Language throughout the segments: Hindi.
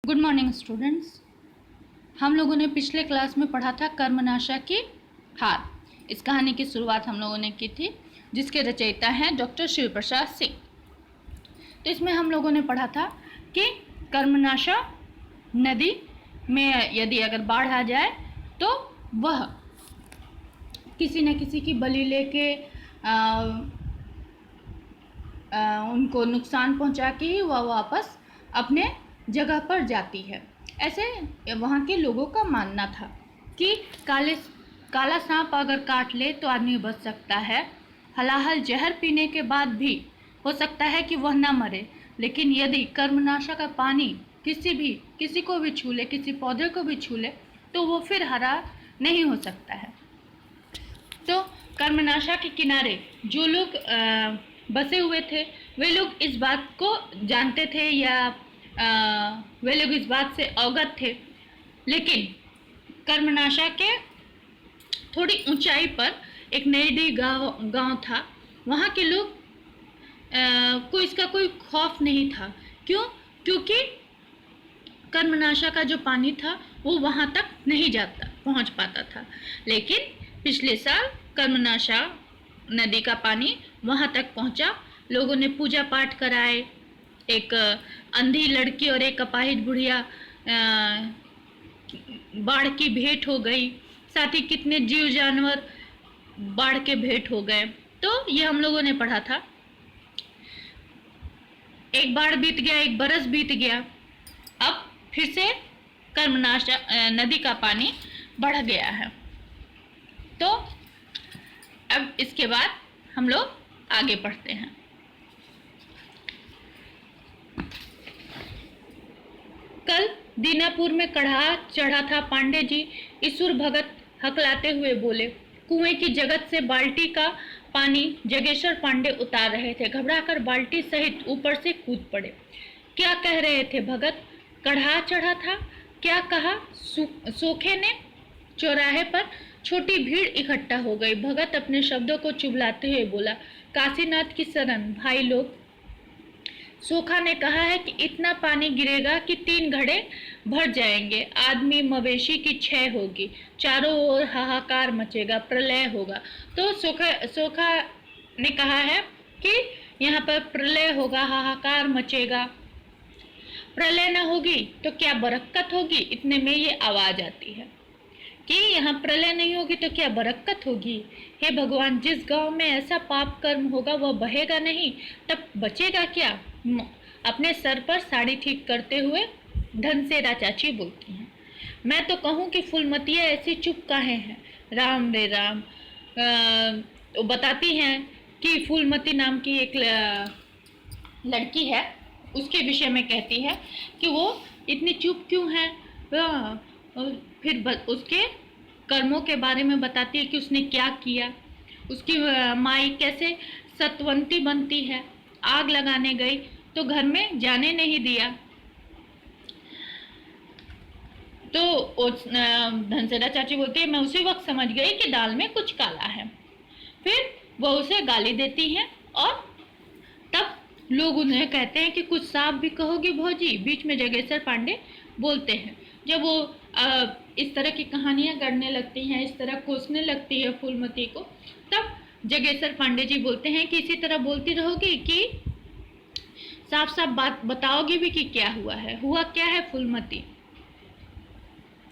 Good morning students. हम लोगों ने पिछले क्लास में पढ़ा था कर्मनाशा की हार। इस कहानी की शुरुआत हम लोगों ने की थी, जिसके रचयिता हैं डॉक्टर शिव प्रसाद सिंह। तो इसमें हम लोगों ने पढ़ा था कि कर्मनाशा नदी में यदि अगर बाढ़ आ जाए तो वह किसी न किसी की बलि लेके उनको नुकसान पहुंचा के ही वह वापस अपने जगह पर जाती है। ऐसे वहाँ के लोगों का मानना था कि काला सांप अगर काट ले तो आदमी बच सकता है। हलाहल जहर पीने के बाद भी हो सकता है कि वह ना मरे, लेकिन यदि कर्मनाशा का पानी किसी को भी छू ले, किसी पौधे को भी छू ले, तो वो फिर हरा नहीं हो सकता है। तो कर्मनाशा के किनारे जो लोग बसे हुए थे वे लोग इस बात को जानते थे या वे लोग इस बात से अवगत थे, लेकिन कर्मनाशा के थोड़ी ऊंचाई पर एक नई गांव था। वहाँ के लोग को इसका कोई खौफ नहीं था। क्यों? क्योंकि कर्मनाशा का जो पानी था वो वहाँ तक नहीं पहुँच पाता था। लेकिन पिछले साल कर्मनाशा नदी का पानी वहाँ तक पहुँचा। लोगों ने पूजा पाठ कराए। एक अंधी लड़की और एक अपाहिज बुढ़िया बाढ़ की भेंट हो गई। साथ ही कितने जीव जानवर बाढ़ के भेंट हो गए। तो ये हम लोगों ने पढ़ा था। एक बाढ़ बीत गया, एक बरस बीत गया। अब फिर से कर्मनाशा नदी का पानी बढ़ गया है। तो अब इसके बाद हम लोग आगे पढ़ते हैं। कल दीनापुर में कढ़ा चढ़ा था पांडे जी। ईश्वर भगत हकलाते हुए बोले। कुएं की जगत से बाल्टी का पानी जगेश्वर पांडे उतार रहे थे। घबराकर बाल्टी सहित ऊपर से कूद पड़े। क्या कह रहे थे भगत? कढ़ा चढ़ा था? क्या कहा? सोखे ने? चौराहे पर छोटी भीड़ इकट्ठा हो गई। भगत अपने शब्दों को चुभलाते हुए बोला, काशीनाथ की शरण भाई लोग, सोखा ने कहा है कि इतना पानी गिरेगा कि 3 घड़े भर जाएंगे। आदमी मवेशी की क्षय होगी, चारों ओर हाहाकार मचेगा, प्रलय होगा। तो सोखा ने कहा है कि यहाँ पर प्रलय होगा, हाहाकार मचेगा। प्रलय न होगी तो क्या बरक्कत होगी? इतने में ये आवाज आती है कि यहाँ प्रलय नहीं होगी तो क्या बरक्कत होगी। हे भगवान, जिस गांव में ऐसा पाप कर्म होगा वह बहेगा नहीं, तब बचेगा क्या? अपने सर पर साड़ी ठीक करते हुए धनसेरा चाची बोलती हैं। मैं तो कहूँ कि फूलमतिया ऐसी चुप काहे हैं? राम रे राम। तो बताती हैं कि फूलमती नाम की एक लड़की है, उसके विषय में कहती है कि वो इतनी चुप क्यों है। फिर उसके कर्मों के बारे में बताती है कि उसने क्या किया। उसकी माई कैसे सतवंती बनती है। आग लगाने गई तो घर में जाने नहीं दिया। तो धनसेरा चाची बोलती है, मैं उसी वक्त समझ गई कि दाल में कुछ काला है। फिर वो उसे गाली देती हैं और तब लोग उन्हें कहते हैं कि कुछ साफ भी कहोगी भौजी। बीच में जगेश्वर पांडे बोलते हैं। जब वो इस तरह की कहानियां गढ़ने लगती हैं, इस तरह कोसने लगती है फूलमती को, तब जगेश्वर पांडे जी बोलते हैं कि इसी तरह बोलती रहोगी कि साफ साफ बात बताओगी भी कि क्या हुआ है। हुआ क्या है फूलमती?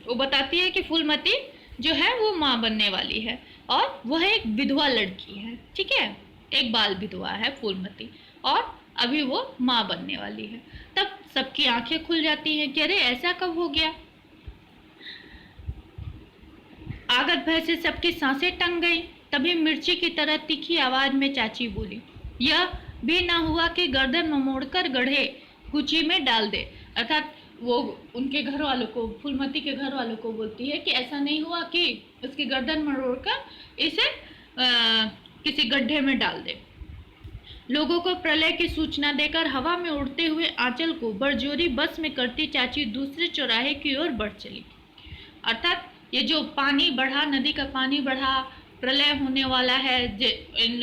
वो बताती है कि फूलमती जो है वो माँ बनने वाली है और वह एक विधवा लड़की है। ठीक है, एक बाल विधवा है फूलमती और अभी वो माँ बनने वाली है। तब सबकी आंखें खुल जाती हैं कि अरे ऐसा कब हो गया। आगत भय से सबकी सांसें टंग गई। तभी मिर्ची की तरह तीखी आवाज में चाची बोली, यह भी ना हुआ कि गर्दन मोड़कर गढ़े कुची में डाल दे। अर्थात वो उनके घर वालों को, फूलमती के घर वालों को बोलती है कि ऐसा नहीं हुआ कि उसकी गर्दन मरोड़कर इसे किसी गड्ढे में डाल दे। लोगों को प्रलय की सूचना देकर हवा में उड़ते हुए आंचल को बरजोरी बस में करती चाची दूसरे चौराहे की ओर बढ़ चली। अर्थात ये जो पानी बढ़ा, नदी का पानी बढ़ा, प्रलय होने वाला है। इन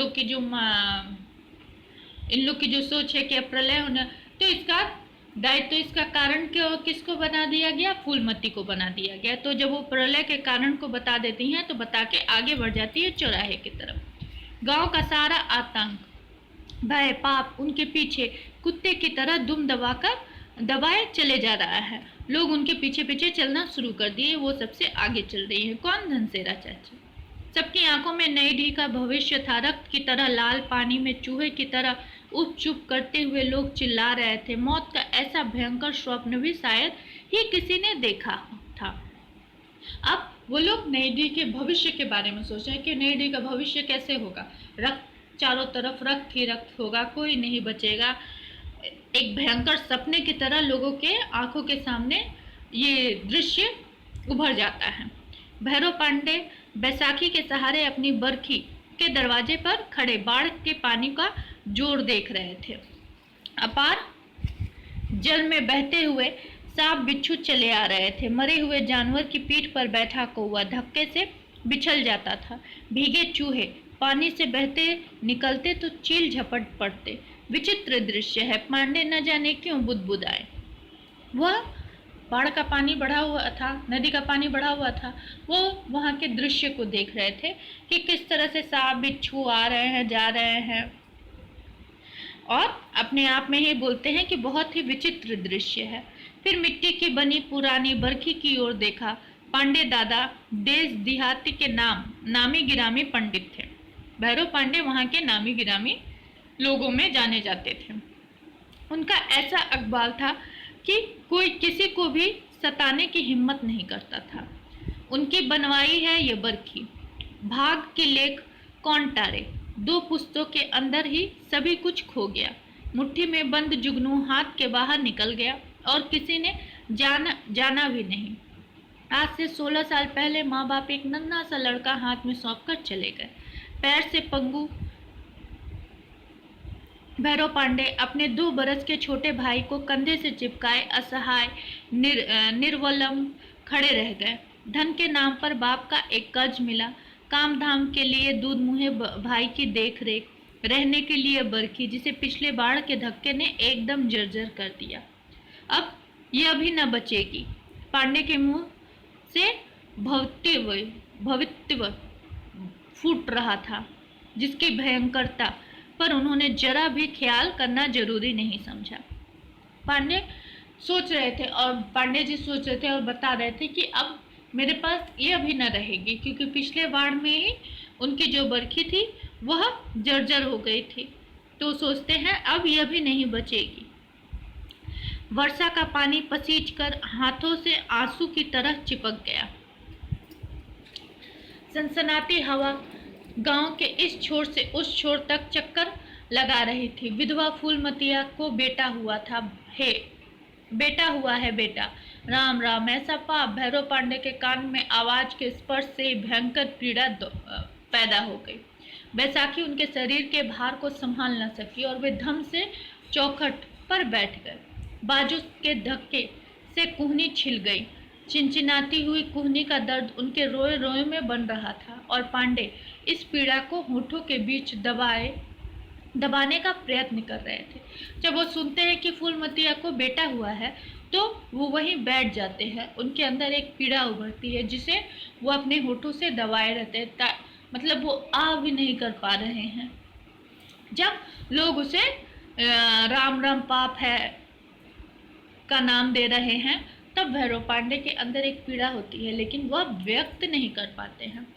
लोग की जो सोच है कि प्रलय होना, तो इसका दायित्व इसका कारण क्यों किसको बना दिया गया? फूलमती को बना दिया गया। तो जब वो प्रलय के कारण को बता देती हैं तो बता के आगे बढ़ जाती है चौराहे की तरफ। गांव का सारा आतंक, भय, पाप उनके पीछे कुत्ते की तरह दुम दबाए चले जा रहा है। लोग उनके पीछे पीछे चलना शुरू कर दिए। वो सबसे आगे चल रही है। कौन? धनसेरा चाचा। सबकी आंखों में नई ढी का भविष्य था। रक्त की तरह लाल, पानी में चूहे की तरह उप चुप करते हुए लोग चिल्ला रहे थे। मौत का ऐसा भयंकर स्वप्न भी शायद ही किसी ने देखा था। अब वो लोग नई ढी के भविष्य के बारे में सोच रहे हैं कि नई ढी का भविष्य कैसे होगा। रक्त, चारों तरफ रक्त ही रक्त होगा, कोई नहीं बचेगा। एक भयंकर सपने की तरह लोगों के आंखों के सामने ये दृश्य उभर जाता है। भैरव पांडे बैसाखी के सहारे अपनी बरखी के दरवाजे पर खड़े बाढ़ के पानी का जोर देख रहे थे। अपार जल में बहते हुए सांप बिच्छू चले आ रहे थे। मरे हुए जानवर की पीठ पर बैठा कौवा धक्के से बिछल जाता था। भीगे चूहे पानी से बहते निकलते तो चील झपट पड़ते। विचित्र दृश्य है। पांडे न जाने क्यों बुदबुदाए। वह बाढ़ का पानी बढ़ा हुआ था, नदी का पानी बढ़ा हुआ था। वो वहाँ के दृश्य को देख रहे थे कि किस तरह से सांप बिच्छू आ रहे हैं, जा रहे हैं, और अपने आप में ही बोलते हैं कि बहुत ही विचित्र दृश्य है। फिर मिट्टी की बनी पुरानी बरखी की ओर देखा। पांडे दादा देश देहाती के नामी गिरामी पंडित थे। भैरव पांडे वहाँ के नामी गिरामी लोगों में जाने जाते थे। उनका ऐसा अकबाल था कि कोई किसी को भी सताने की हिम्मत नहीं करता था। उनकी बनवाई है ये बरखी। भाग के लेख कौन टारे। 2 पुस्तों के अंदर ही सभी कुछ खो गया। मुट्ठी में बंद जुगनू हाथ के बाहर निकल गया और किसी ने जाना भी नहीं। आज से 16 साल पहले माँ बाप एक नन्हा सा लड़का हाथ में सौंप कर चले गए। पैर से पंगु भैरव पांडे अपने 2 बरस के छोटे भाई को कंधे से चिपकाए असहाय निर्वलम खड़े रह गए। धन के नाम पर बाप का एक कर्ज मिला। काम धाम के लिए दूध मुहे भाई की देख रेख, रहने के लिए बरखी जिसे पिछले बाढ़ के धक्के ने एकदम जर्जर कर दिया। अब यह भी न बचेगी। पांडे के मुंह से भवित्व फूट रहा था जिसकी भयंकरता पर उन्होंने जरा भी ख्याल करना जरूरी नहीं समझा। पांडे सोच रहे थे और पांडे जी सोच रहे थे और बता रहे थे कि अब मेरे पास यह भी न रहेगी, क्योंकि पिछले बाढ़ में ही उनकी जो बरखी थी वह जर्जर हो गई थी। तो सोचते हैं अब यह भी नहीं बचेगी। वर्षा का पानी पसीज कर हाथों से आंसू की तरह चिपक गया। सनसनाती हवा गांव के इस छोर से उस छोर तक चक्कर लगा रही थी। विधवा फूलमतिया को बेटा हुआ है बेटा। राम राम, ऐसा पाप। भैरव पांडे के कान में आवाज के स्पर्श से भयंकर पीड़ा पैदा हो गई। बैसाखी उनके शरीर के भार को संभाल न सकी और वे धम से चौखट पर बैठ गए। बाजू के धक्के से कुहनी छिल गई। चिनचिनाती हुई कुहनी का दर्द उनके रोए रोए में बन रहा था और पांडे इस पीड़ा को होठों के बीच दबाने का प्रयत्न कर रहे थे। जब वो सुनते हैं कि फूलमतिया को बेटा हुआ है तो वो वहीं बैठ जाते हैं। उनके अंदर एक पीड़ा उभरती है जिसे वो अपने होठों से दबाए रहते हैं, मतलब वो आ भी नहीं कर पा रहे हैं। जब लोग उसे राम राम पाप है का नाम दे रहे हैं तब भैरव पांडे के अंदर एक पीड़ा होती है, लेकिन वह व्यक्त नहीं कर पाते हैं।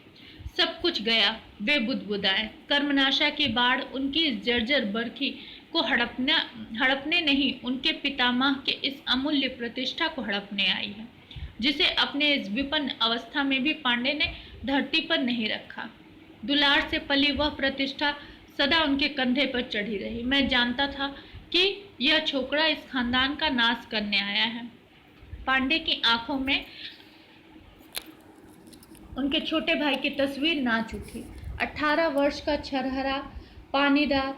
सब कुछ गया, वे बुदबुदाए। कर्मनाशा की बाढ़ उनकी इस जर्जर बरखी को हड़पने नहीं, उनके पितामह के इस अमूल्य प्रतिष्ठा को हड़पने आई है, जिसे अपने इस विपन्न अवस्था में भी पांडे ने धरती पर नहीं रखा। दुलार से पली वह प्रतिष्ठा सदा उनके कंधे पर चढ़ी रही। मैं जानता था कि यह छोकरा इस खानदान का नाश करने आया है। पांडे की आंखों में उनके छोटे भाई की तस्वीर नाच उठी। 18 वर्ष का छरहरा पानीदार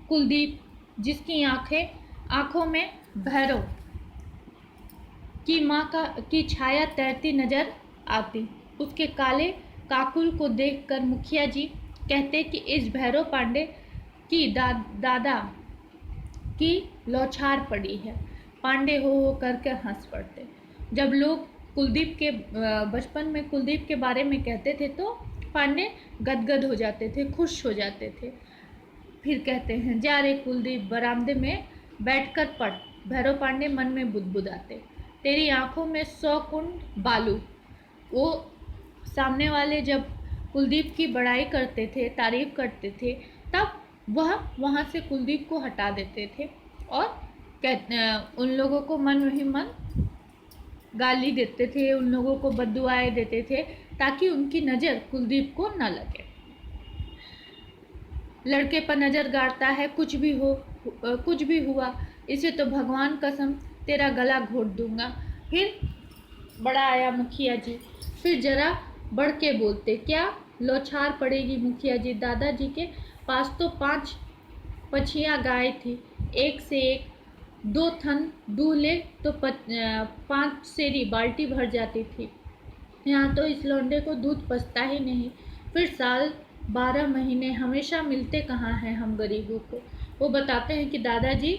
कुलदीप, जिसकी आंखों में भैरव की माँ की छाया तैरती नजर आती। उसके काले काकुल को देखकर मुखिया जी कहते कि इस भैरव पांडे की दादा की लौछार पड़ी है। पांडे हो कर हंस पड़ते। जब लोग कुलदीप के बचपन में कुलदीप के बारे में कहते थे तो पांडे गदगद हो जाते थे, खुश हो जाते थे। फिर कहते हैं, जा रे कुलदीप, बरामदे में बैठकर पढ़। भैरव पांडे मन में बुदबुदाते, तेरी आंखों में 100 कुंड बालू। वो सामने वाले जब कुलदीप की बड़ाई करते थे, तारीफ करते थे, तब वह वहाँ से कुलदीप को हटा देते थे और उन लोगों को मन ही मन गाली देते थे, उन लोगों को बद्दुआएं देते थे, ताकि उनकी नज़र कुलदीप को न लगे। लड़के पर नज़र गाड़ता है, कुछ भी हुआ, इसे तो भगवान कसम तेरा गला घोट दूंगा। फिर बड़ा आया मुखिया जी, फिर जरा बढ़ के बोलते, क्या लौछार पड़ेगी मुखिया जी, दादाजी के पास तो 5 पछिया गाय थी, एक से एक 2 थन दूल्हे तो 5 सेरी बाल्टी भर जाती थी। यहाँ तो इस लौंडे को दूध पचता ही नहीं। फिर साल 12 महीने हमेशा मिलते कहाँ हैं हम गरीबों को। वो बताते हैं कि दादाजी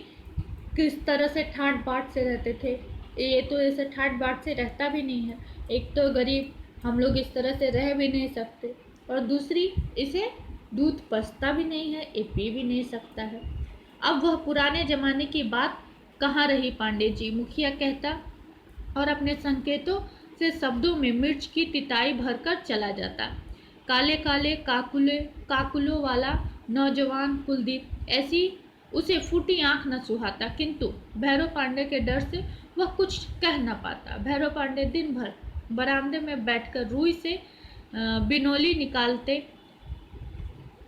किस तरह से ठाट बाट से रहते थे। ये तो ऐसे ठाट बाट से रहता भी नहीं है। एक तो गरीब, हम लोग इस तरह से रह भी नहीं सकते, और दूसरी इसे दूध पचता भी नहीं है, ये पी भी नहीं सकता है। अब वह पुराने जमाने की बात कहाँ रही पांडे जी, मुखिया कहता, और अपने संकेतों से शब्दों में मिर्च की तिताई भरकर चला जाता। काले काले काकुलों वाला नौजवान कुलदीप ऐसी उसे फूटी आंख न सुहाता, किंतु भैरव पांडे के डर से वह कुछ कह न पाता। भैरव पांडे दिन भर बरामदे में बैठकर रुई से बिनौली निकालते,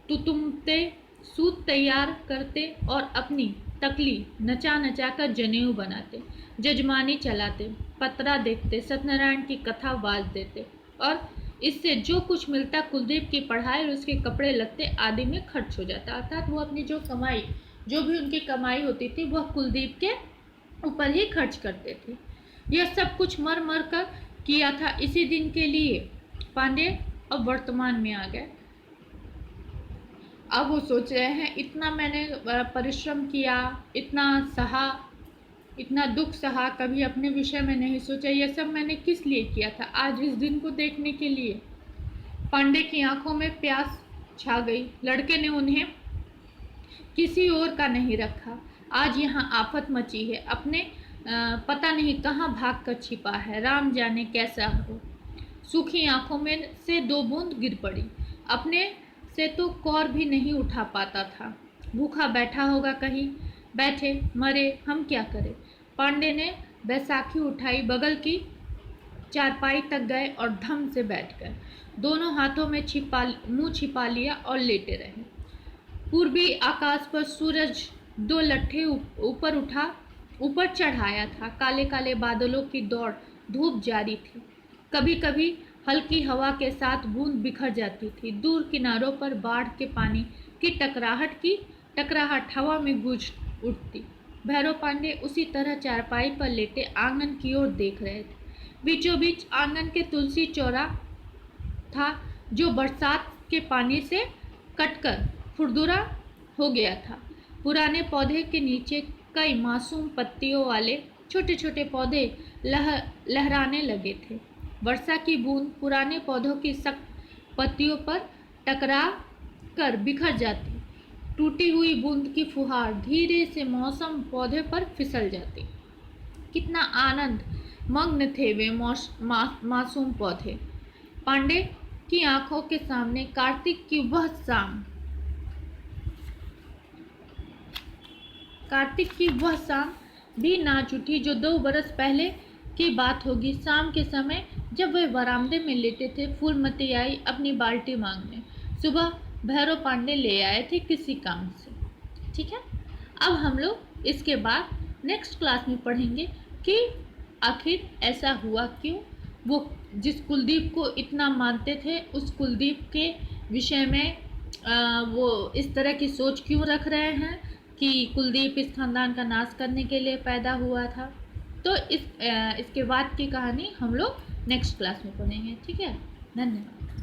तुतुमते, सूत तैयार करते और अपनी तकली नचा नचा कर जनेऊ बनाते, जजमानी चलाते, पतरा देखते, सत्यनारायण की कथा बाज देते, और इससे जो कुछ मिलता कुलदीप की पढ़ाई और उसके कपड़े लत्ते आदि में खर्च हो जाता। अर्थात वो अपनी जो भी उनकी कमाई होती थी वह कुलदीप के ऊपर ही खर्च करते थे। यह सब कुछ मर मर कर किया था इसी दिन के लिए। पांडे अब वर्तमान में आ गए। अब वो सोच रहे हैं, इतना मैंने परिश्रम किया, इतना सहा, इतना दुख सहा, कभी अपने विषय में नहीं सोचा, यह सब मैंने किस लिए किया था? आज इस दिन को देखने के लिए। पांडे की आंखों में प्यास छा गई। लड़के ने उन्हें किसी और का नहीं रखा। आज यहाँ आफत मची है, अपने पता नहीं कहाँ भाग कर छिपा है, राम जाने कैसा हो। सूखी आंखों में से 2 बूंद गिर पड़ी। अपने से तो कौर भी नहीं उठा पाता था। भूखा बैठा होगा कहीं, बैठे मरे, हम क्या करें। पांडे ने बैसाखी उठाई, बगल की चारपाई तक गए और धम से बैठ गए। दोनों हाथों में मुंह छिपा लिया और लेटे रहे। पूर्वी आकाश पर सूरज 2 लट्ठे ऊपर चढ़ाया था। काले काले बादलों की दौड़, धूप जारी थी। कभी कभी हल्की हवा के साथ बूंद बिखर जाती थी। दूर किनारों पर बाढ़ के पानी की टकराहट हवा में गूंज उठती। भैरव पांडे उसी तरह चारपाई पर लेटे आंगन की ओर देख रहे थे। बीचों बीच आंगन के तुलसी चौरा था, जो बरसात के पानी से कटकर खुरदुरा हो गया था। पुराने पौधे के नीचे कई मासूम पत्तियों वाले छोटे छोटे पौधे लहराने लगे थे। वर्षा की बूंद पुराने पौधों की सख्त पत्तियों पर टकरा कर बिखर जाती। टूटी हुई बूंद की फुहार धीरे से मौसम पौधे पर फिसल जाती। कितना आनंद मग्न थे वे मासूम पौधे। पांडे की आंखों के सामने कार्तिक की वह शाम भी नाच उठी, जो 2 बरस पहले की बात होगी। शाम के समय जब वे बरामदे में लेटे थे, फूलमती आई अपनी बाल्टी मांगने। सुबह भैरव पांडे ले आए थे किसी काम से। ठीक है, अब हम लोग इसके बाद नेक्स्ट क्लास में पढ़ेंगे कि आखिर ऐसा हुआ क्यों। वो जिस कुलदीप को इतना मानते थे, उस कुलदीप के विषय में वो इस तरह की सोच क्यों रख रहे हैं कि कुलदीप इस खानदान का नाश करने के लिए पैदा हुआ था। तो इसके बाद की कहानी हम लोग नेक्स्ट क्लास में पढ़ेंगे। ठीक है, धन्यवाद।